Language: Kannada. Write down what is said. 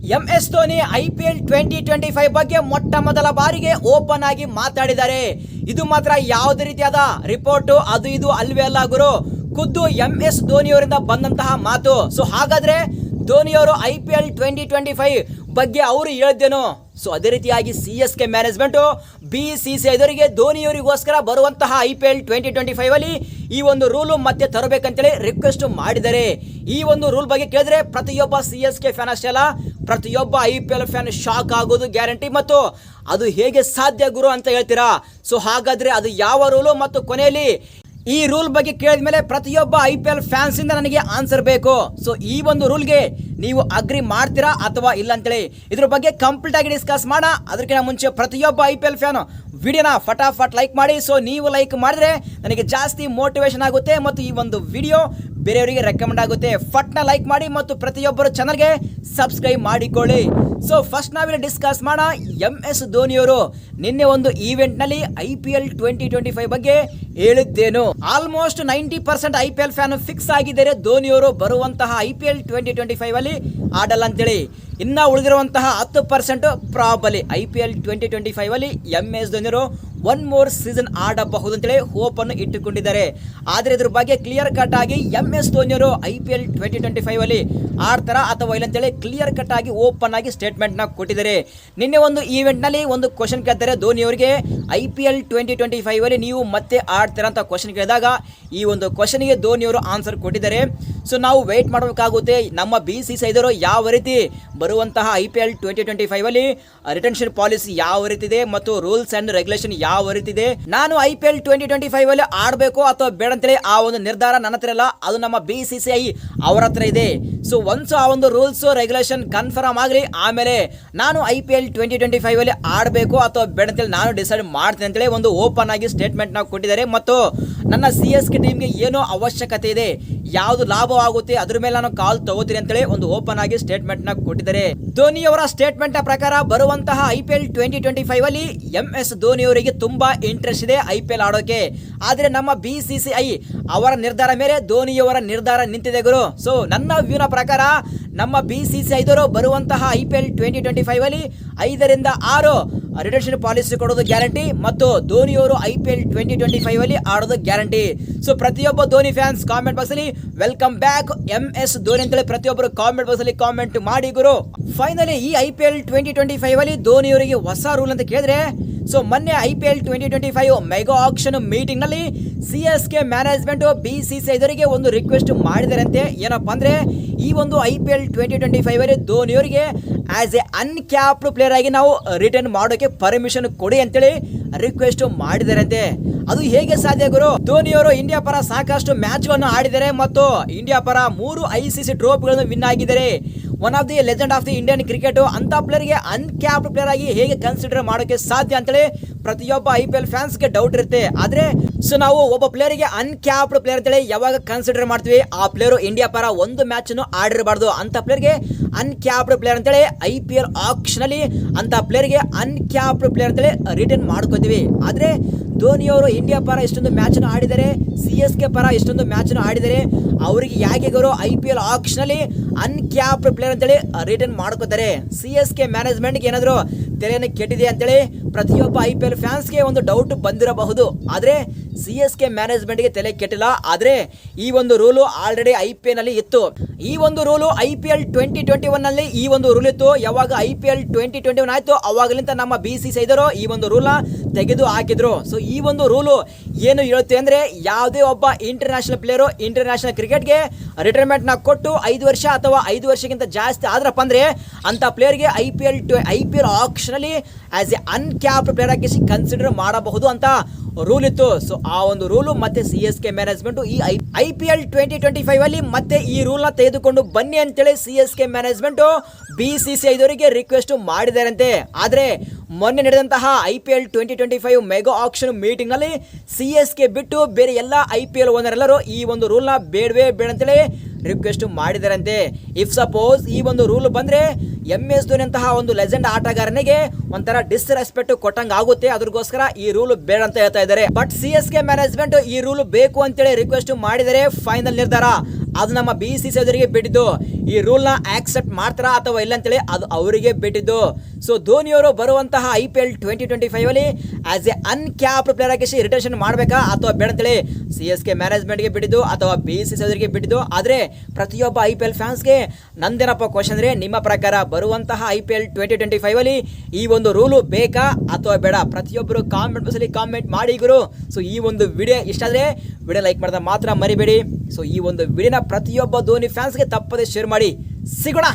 MS ಧೋನಿ IPL 2025 ಬಗ್ಗೆ ಮೊಟ್ಟ ಮೊದಲ ಬಾರಿಗೆ ಓಪನ್ ಆಗಿ ಮಾತಾಡಿದ್ದಾರೆ. ಇದು ಮಾತ್ರ ಯಾವುದೇ ರೀತಿಯಾದ ರಿಪೋರ್ಟ್ ಅದು ಇದು ಅಲ್ವೇ ಅಲ್ಲ ಗುರು, ಖುದ್ದು MS ಧೋನಿ ಅವರಿಂದ ಬಂದಂತಹ ಮಾತು. ಸೊ ಹಾಗಾದ್ರೆ ಧೋನಿ ಅವರು IPL 2025 ಬಗ್ಗೆ ಅವರು ಹೇಳಿದ್ದೇನು? ಸೊ ಅದೇ ರೀತಿಯಾಗಿ CSK ಮ್ಯಾನೇಜ್ಮೆಂಟ್ BCCI ಅವರಿಗೆ ಧೋನಿ ಅವರಿಗೋಸ್ಕರ ಬರುವಂತಹ IPL 2025 ಅಲ್ಲಿ ಈ ಒಂದು ರೂಲ್ ಮತ್ತೆ ತರಬೇಕಂತೇಳಿ ರಿಕ್ವೆಸ್ಟ್ ಮಾಡಿದ್ದಾರೆ. ಈ ಒಂದು ರೂಲ್ ಬಗ್ಗೆ ಕೇಳಿದ್ರೆ ಪ್ರತಿಯೊಬ್ಬ CSK ಫ್ಯಾನ್ ಅಷ್ಟೇ ಅಲ್ಲ, ಪ್ರತಿಯೊಬ್ಬ IPL ಫ್ಯಾನ್ ಶಾಕ್ ಆಗೋದು ಗ್ಯಾರಂಟಿ. ಮತ್ತು ಅದು ಹೇಗೆ ಸಾಧ್ಯ ಗುರು ಅಂತ ಹೇಳ್ತೀರಾ? ಸೊ ಹಾಗಾದ್ರೆ ಅದು ಯಾವ ರೂಲು ಮತ್ತು ಕೊನೆಯಲ್ಲಿ ಈ ರೂಲ್ ಬಗ್ಗೆ ಕೇಳಿದ ಮೇಲೆ ಪ್ರತಿಯೊಬ್ಬ IPL ಫ್ಯಾನ್ಸ್ ಇಂದ ನನಗೆ ಆನ್ಸರ್ ಬೇಕು. ಸೊ ಈ ಒಂದು ರೂಲ್ಗೆ ನೀವು ಅಗ್ರಿ ಮಾಡ್ತೀರಾ ಅಥವಾ ಇಲ್ಲ ಅಂತೇಳಿ ಇದ್ರ ಬಗ್ಗೆ ಕಂಪ್ಲೀಟ್ ಆಗಿ ಡಿಸ್ಕಸ್ ಮಾಡೋಣ. ಅದಕ್ಕಿಂತ ಮುಂಚೆ ಪ್ರತಿಯೊಬ್ಬ IPL ಫ್ಯಾನ್ ವಿಡಿಯೋನ ಫಟಾಫಟ್ ಲೈಕ್ ಮಾಡಿ. ಸೊ ನೀವು ಲೈಕ್ ಮಾಡಿದ್ರೆ ನನಗೆ ಜಾಸ್ತಿ ಮೋಟಿವೇಶನ್ ಆಗುತ್ತೆ ಮತ್ತು ಈ ಒಂದು ವಿಡಿಯೋ ಬೇರೆಯವರಿಗೆ ರೆಕಮೆಂಡ್ ಆಗುತ್ತೆ. ಫಟ್ನ ಲೈಕ್ ಮಾಡಿ ಮತ್ತು ಪ್ರತಿಯೊಬ್ಬರು ಚಾನಲ್ಗೆ ಸಬ್ಸ್ಕ್ರೈಬ್ ಮಾಡಿಕೊಳ್ಳಿ. ಸೊ ಫಸ್ಟ್ ನಾವಿಲ್ಲಿ ಡಿಸ್ಕಸ್ ಮಾಡೋಣ. MS ಧೋನಿ ಅವರು ನಿನ್ನೆ ಒಂದು ಈವೆಂಟ್ ನಲ್ಲಿ IPL 2025 ಬಗ್ಗೆ ಹೇಳಿದ್ದೇನು. ಆಲ್ಮೋಸ್ಟ್ 90% IPL ಫ್ಯಾನ್ ಫಿಕ್ಸ್ ಆಗಿದ್ದಾರೆ ಧೋನಿ ಅವರು ಬರುವಂತಹ IPL 2025 ಅಲ್ಲಿ ಆಡಲ್ಲ ಅಂತೇಳಿ. ಇನ್ನ ಉಳಿದಿರುವಂತಹ 10% ಪ್ರಾಬಲಿ IPL 2025 ಅಲ್ಲಿ MS ಧೋನಿ ಅವರು ಒನ್ ಮೋರ್ ಸೀಸನ್ ಆಡಬಹುದು ಅಂತೇಳಿ ಹೋಪ್ ಅನ್ನು ಇಟ್ಟುಕೊಂಡಿದ್ದಾರೆ. ಆದ್ರೆ ಇದ್ರ ಬಗ್ಗೆ ಕ್ಲಿಯರ್ ಕಟ್ ಆಗಿ MS ಧೋನಿ ಅವರು IPL 2025 ಅಲ್ಲಿ ಆಡ್ತಾರ ಅಥವಾ ಇಲ್ಲ ಅಂತೇಳಿ ಕ್ಲಿಯರ್ ಕಟ್ ಆಗಿ ಓಪನ್ ಆಗಿ ಸ್ಟೇಟ್ಮೆಂಟ್ ನ ಕೊಟ್ಟಿದ್ದಾರೆ. ನಿನ್ನೆ ಒಂದು ಈವೆಂಟ್ ನಲ್ಲಿ ಒಂದು ಕ್ವಶನ್ ಕೇಳ್ತಾರೆ ಧೋನಿ ಅವರಿಗೆ, IPL 2025 ಅಲ್ಲಿ ನೀವು ಮತ್ತೆ ಆಡ್ತೀರಾ ಅಂತ ಕ್ವಶನ್ ಕೇಳಿದಾಗ ಈ ಒಂದು ಕ್ವಶನ್ಗೆ ಧೋನಿ ಅವರು ಆನ್ಸರ್ ಕೊಟ್ಟಿದ್ದಾರೆ. ಸೊ ನಾವು ವೇಟ್ ಮಾಡಬೇಕಾಗುತ್ತೆ ನಮ್ಮ BCCI ಅವರು ಯಾವ ರೀತಿ ಬರುವಂತಹ IPL 2025 ಅಲ್ಲಿ ರಿಟೆನ್ಷನ್ ಪಾಲಿಸಿ ಯಾವ ರೀತಿ ಇದೆ ಮತ್ತು ರೂಲ್ಸ್ ಅಂಡ್ ರೆಗ್ಯುಲೇಷನ್ ಯಾವ ರೀತಿ ಇದೆ. ನಾನು IPL 2025 ಅಲ್ಲಿ ಆಡಬೇಕು ಅಥವಾ ಬೇಡ ಅಂತೇಳಿ ಆ ಒಂದು ನಿರ್ಧಾರ ನನ್ನ ಹತ್ರ ಇಲ್ಲ, ಅದು ನಮ್ಮ BCCI ಅವರ ಹತ್ರ ಇದೆ. ಸೊ ಒನ್ಸ್ ಆ ಒಂದು ರೂಲ್ಸ್ ರೆಗ್ಯುಲೇಷನ್ ಕನ್ಫರ್ಮ್ ಆಗಲಿ ಆಮೇಲೆ ನಾನು IPL 2025 ಅಲ್ಲಿ ಆಡಬೇಕು ಅಥವಾ ಬೇಡ ಅಂತೇಳಿ ನಾನು ಡಿಸೈಡ್ ಮಾಡ್ತೇನೆ ಅಂತೇಳಿ ಒಂದು ಓಪನ್ ಆಗಿ ಸ್ಟೇಟ್ಮೆಂಟ್ ನ ಕೊಟ್ಟಿದ್ದಾರೆ. ಮತ್ತು ನನ್ನ CSK ಟೀಮ್ಗೆ ಏನೋ ಅವಶ್ಯಕತೆ ಇದೆ, ಯಾವುದು ಲಾಭವಾಗುತ್ತೆ ಅದ್ರ ಮೇಲೆ ನಾನು ಕಾಲ್ ತಗೋತೀನಿ ಅಂತೇಳಿ ಒಂದು ಓಪನ್ ಆಗಿ ಸ್ಟೇಟ್ಮೆಂಟ್ ನ ಕೊಟ್ಟಿದ್ದಾರೆ. ಧೋನಿ ಅವರ ಸ್ಟೇಟ್ಮೆಂಟ್ ಪ್ರಕಾರ ಬರುವಂತಹ IPL 2025 ಅಲ್ಲಿ MS ಧೋನಿ ಅವರಿಗೆ ತುಂಬಾ ಇಂಟ್ರೆಸ್ಟ್ ಇದೆ IPL ಆಡೋಕೆ. ಆದ್ರೆ ನಮ್ಮ BCCI ಅವರ ನಿರ್ಧಾರ ಮೇಲೆ ಧೋನಿ ಅವರ ನಿರ್ಧಾರ ನಿಂತಿದೆ ಗುರು. ಸೊ ನನ್ನ ವ್ಯೂನ ಪ್ರಕಾರ ನಮ್ಮ BCCI ಅವರು ಬರುವಂತಹ IPL 2025 ಅಲ್ಲಿ 5 ರಿಂದ 6 ರಿಟೆನ್ಷನ್ ಪಾಲಿಸಿ ಕೊಡೋದು ಗ್ಯಾರಂಟಿ ಮತ್ತು ಧೋನಿ ಅವರು IPL 2025 ಅಲ್ಲಿ ಆಡೋದು ಗ್ಯಾರಂಟಿ. ಸೊ ಪ್ರತಿಯೊಬ್ಬ ಧೋನಿ ಫ್ಯಾನ್ಸ್ ಕಾಮೆಂಟ್ ಬಾಕ್ಸ್ ಅಲ್ಲಿ ವೆಲ್ಕಮ್ ಬ್ಯಾಕ್ MS ಧೋನಿ ಅಂತೇಳಿ ಪ್ರತಿಯೊಬ್ಬರು ಕಾಮೆಂಟ್ ಬಾಕ್ಸ್ ಅಲ್ಲಿ ಕಾಮೆಂಟ್ ಮಾಡಿ ಗುರು. ಫೈನಲಿ ಈ IPL 2025 ಅಲ್ಲಿ ಧೋನಿ ಅವರಿಗೆ ಹೊಸ ರೂಲ್ ಅಂತ ಕೇಳಿದ್ರೆ, ಸೊ ಮೊನ್ನೆ IPL 2025 ಮೆಗಾ ಆಕ್ಷನ್ ಮೀಟಿಂಗ್ ನಲ್ಲಿ CSK ಮ್ಯಾನೇಜ್ಮೆಂಟ್ BCCI ಅವರಿಗೆ ಒಂದು ರಿಕ್ವೆಸ್ಟ್ ಮಾಡಿದಾರಂತೆ. ಏನಪ್ಪಾ ಅಂದ್ರೆ ಈ ಒಂದು IPL 2025 ಅಲ್ಲಿ ಧೋನಿ ಅವರಿಗೆ ಆಸ್ ಎ ಅನ್ಕ್ಯಾಪ್ಡ್ ಪ್ಲೇಯರ್ ಆಗಿ ನಾವು ರಿಟರ್ನ್ ಮಾಡೋಕೆ ಪರ್ಮಿಷನ್ ಕೊಡಿ ಅಂತೇಳಿ ರಿಕ್ವೆಸ್ಟ್ ಮಾಡಿದಾರಂತೆ. ಅದು ಹೇಗೆ ಸಾಧ್ಯ ಗುರು? ಧೋನಿ ಅವರು ಇಂಡಿಯಾ ಪರ ಸಾಕಷ್ಟು ಮ್ಯಾಚ್ ಗಳನ್ನು ಆಡಿದ್ದಾರೆ ಮತ್ತು ಇಂಡಿಯಾ ಪರ 3 ICC ಟ್ರೋಫಿಗಳನ್ನು ವಿನ್ ಆಗಿದ್ದಾರೆ. One of the legend of the Indian cricket ಅಂತ ಪ್ಲೇಯರ್ಗೆ ಅನ್ಕ್ಯಾಪ್ಡ್ ಪ್ಲೇಯರ್ ಆಗಿ ಹೇಗೆ ಕನ್ಸಿಡರ್ ಮಾಡೋಕೆ ಸಾಧ್ಯ ಅಂತೇಳಿ ಪ್ರತಿಯೊಬ್ಬ IPL ಫ್ಯಾನ್ಸ್ಗೆ ಡೌಟ್ ಇರುತ್ತೆ. ಆದ್ರೆ ಸೊ ನಾವು ಒಬ್ಬ ಪ್ಲೇಯರ್ಗೆ ಅನ್ಕ್ಯಾಪ್ಡ್ ಪ್ಲೇಯರ್ ಅಂತೇಳಿ ಯಾವಾಗ ಕನ್ಸಿಡರ್ ಮಾಡ್ತೀವಿ, ಆ ಪ್ಲೇಯರ್ ಇಂಡಿಯಾ ಪರ ಒಂದು ಮ್ಯಾಚ್ ಆಡಿರಬಾರ್ದು. ಅಂತ ಪ್ಲೇಯರ್ಗೆ ಅನ್ಕ್ಯಾಪ್ಡ್ ಪ್ಲೇಯರ್ ಅಂತೇಳಿ IPL ಆಕ್ಷನ್ ಅಲ್ಲಿ ಅಂತ ಪ್ಲೇಯರ್ಗೆ ಅನ್ಕ್ಯಾಪ್ಡ್ ಪ್ಲೇಯರ್ ಅಂತೇಳಿ ರಿಟರ್ನ್ ಮಾಡ್ಕೋತೀವಿ. ಆದ್ರೆ ಧೋನಿ ಅವರು ಇಂಡಿಯಾ ಪರ ಇಷ್ಟೊಂದು ಮ್ಯಾಚ್ ಆಡಿದ್ದಾರೆ, CSK ಪರ ಇಷ್ಟೊಂದು ಮ್ಯಾಚ್ ಆಡಿದ್ದಾರೆ, ಅವರಿಗೆ ಯಾಕೆ ಅವರು IPL ಆಕ್ಷನ್ ಅಲ್ಲಿ ಅನ್ಕ್ಯಾಪ್ಡ್ ಪ್ಲೇಯರ್ ಅಂತೇಳಿ ರಿಟರ್ನ್ ಮಾಡ್ಕೋತಾರೆ? CSK ಮ್ಯಾನೇಜ್ಮೆಂಟ್ಗೆ ಏನಾದ್ರು ತೆರೆಯನ್ನು ಕೆಟ್ಟಿದೆ ಅಂತೇಳಿ ಪ್ರತಿಯೊಬ್ಬ IPL ಫ್ಯಾನ್ಸ್ಗೆ ಒಂದು ಡೌಟ್ ಬಂದಿರಬಹುದು. ಆದ್ರೆ CSK ಮ್ಯಾನೇಜ್ಮೆಂಟ್ಗೆ ತಲೆ ಕೆಟ್ಟಿಲ್ಲ. ಆದ್ರೆ ಈ ಒಂದು ರೂಲು ಆಲ್ರೆಡಿ IPL ನಲ್ಲಿ ಇತ್ತು. ಈ ಒಂದು ರೂಲು IPL 2021 ನಲ್ಲಿ ಈ ಒಂದು ರೂಲ್ ಇತ್ತು. ಯಾವಾಗ IPL 2021 ಆಯ್ತು ಅವಾಗಲಿಂದ ನಮ್ಮ BCCI ಅವರು ಈ ಒಂದು ರೂಲ್ ತೆಗೆದು ಹಾಕಿದ್ರು. ಸೊ ಈ ಒಂದು ರೂಲು ಏನು ಹೇಳುತ್ತೆ ಅಂದ್ರೆ, ಯಾವುದೇ ಒಬ್ಬ ಇಂಟರ್ನ್ಯಾಷನಲ್ ಪ್ಲೇಯರು ಇಂಟರ್ನ್ಯಾಷನಲ್ ಕ್ರಿಕೆಟ್ಗೆ ರಿಟೈರ್ಮೆಂಟ್ ನ ಕೊಟ್ಟು 5 ವರ್ಷ ಅಥವಾ 5 ವರ್ಷಕ್ಕಿಂತ ಜಾಸ್ತಿ ಆದ್ರಪ್ಪ ಅಂದ್ರೆ ಅಂತ ಪ್ಲೇಯರ್ಗೆ IPL ಆಕ್ಷನ್ ಅಲ್ಲಿ ಆಸ್ ಎ ಅನ್ಕ್ಯಾಪ್ಡ್ ಪ್ಲೇಯರ್ ಆಗಿ ಕನ್ಸಿಡರ್ ಮಾಡಬಹುದು ಅಂತ ರೂಲ್ ಇತ್ತು. ಸೊ ಆ ಒಂದು ರೂಲು ಮತ್ತೆ CSK ಮ್ಯಾನೇಜ್ಮೆಂಟ್ ಈ IPL 2025 ಅಲ್ಲಿ ಮತ್ತೆ ಈ ರೂಲ್ ನ ತೆಗೆದುಕೊಂಡು ಬನ್ನಿ ಅಂತೇಳಿ CSK ಮ್ಯಾನೇಜ್ಮೆಂಟ್ BCCI ಅವರಿಗೆ ರಿಕ್ವೆಸ್ಟ್ ಮಾಡಿದಾರಂತೆ. ಆದ್ರೆ ಮೊನ್ನೆ ನಡೆದಂತಹ IPL 2025 ಮೆಗಾ ಆಕ್ಷನ್ ಮೀಟಿಂಗ್ ನಲ್ಲಿ CSK ಬಿಟ್ಟು ಬೇರೆ ಎಲ್ಲ IPL ಓನರ್ ಎಲ್ಲರೂ ಈ ಒಂದು ರೂಲ್ ನ ಬೇಡವೇ ಬೇಡ ಅಂತೇಳಿ ರಿಕ್ವೆಸ್ಟ್ ಮಾಡಿದಾರಂತೆ. ಇಫ್ ಸಪೋಸ್ ಈ ಒಂದು ರೂಲ್ ಬಂದ್ರೆ MS ಧೋನಿ ಅಂತಹ ಒಂದು ಲೆಜೆಂಡ್ ಆಟಗಾರನಿಗೆ ಒಂಥರ ಡಿಸ್ರೆಸ್ಪೆಕ್ಟ್ ಕೊಟ್ಟಂಗ ಆಗುತ್ತೆ. ಅದಕ್ಕೋಸ್ಕರ ಈ ರೂಲ್ ಬೇಡ ಅಂತ ಹೇಳ್ತಾ ಇದ್ದಾರೆ. ಬಟ್ CSK ಮ್ಯಾನೇಜ್ಮೆಂಟ್ ಈ ರೂಲ್ ಬೇಕು ಅಂತೇಳಿ ರಿಕ್ವೆಸ್ಟ್ ಮಾಡಿದರೆ ಫೈನಲ್ ನಿರ್ಧಾರ ಅದು ನಮ್ಮ BCCI ಅವರಿಗೆ ಬಿಟ್ಟಿದ್ದು. ಈ ರೂಲ್ನ ಆಕ್ಸೆಪ್ಟ್ ಮಾಡ್ತಾರಾ ಅಥವಾ ಇಲ್ಲ ಅಂತೇಳಿ ಅದು ಅವರಿಗೆ ಬಿಟ್ಟಿದ್ದು. ಸೊ ಧೋನಿ ಅವರು ಬರುವಂತಹ IPL 2025 ಅಲ್ಲಿ ಆಸ್ ಎ ಅನ್ಕ್ಯಾಪ್ಡ್ ಪ್ಲೇಯರ್ ಆಗಿ ರಿಟರ್ನ್ ಮಾಡಬೇಕಾ ಅಥವಾ ಬೇಡ ಅಂತೇಳಿ CSK ಮ್ಯಾನೇಜ್ಮೆಂಟ್ಗೆ ಬಿಟ್ಟಿದ್ದು ಅಥವಾ BCCI ಅವರಿಗೆ ಬಿಟ್ಟಿದ್ದು. ಆದರೆ ಪ್ರತಿಯೊಬ್ಬ IPL ಫ್ಯಾನ್ಸ್ಗೆ ನಂದೇನಪ್ಪ ಕ್ವಶನ್ ಅಂದರೆ, ನಿಮ್ಮ ಪ್ರಕಾರ ಬರುವಂತಹ IPL 2025 ಅಲ್ಲಿ ಈ ಒಂದು ರೂಲು ಬೇಕಾ ಅಥವಾ ಬೇಡ? ಪ್ರತಿಯೊಬ್ಬರು ಕಾಮೆಂಟ್ ಬಾಕ್ಸಲ್ಲಿ ಕಾಮೆಂಟ್ ಮಾಡಿ ಗುರು. ಸೊ ಈ ಒಂದು ವಿಡಿಯೋ ಇಷ್ಟ ಆದರೆ ವಿಡಿಯೋ ಲೈಕ್ ಮಾಡೋದ ಮಾತ್ರ ಮರಿಬೇಡಿ. ಸೊ ಈ ಒಂದು ವಿಡಿಯೋನ ಪ್ರತಿಯೊಬ್ಬ ಧೋನಿ ಫ್ಯಾನ್ಸ್ಗೆ ತಪ್ಪದೆ ಶೇರ್ ಮಾಡಿ. ಸಿಗೋಣ.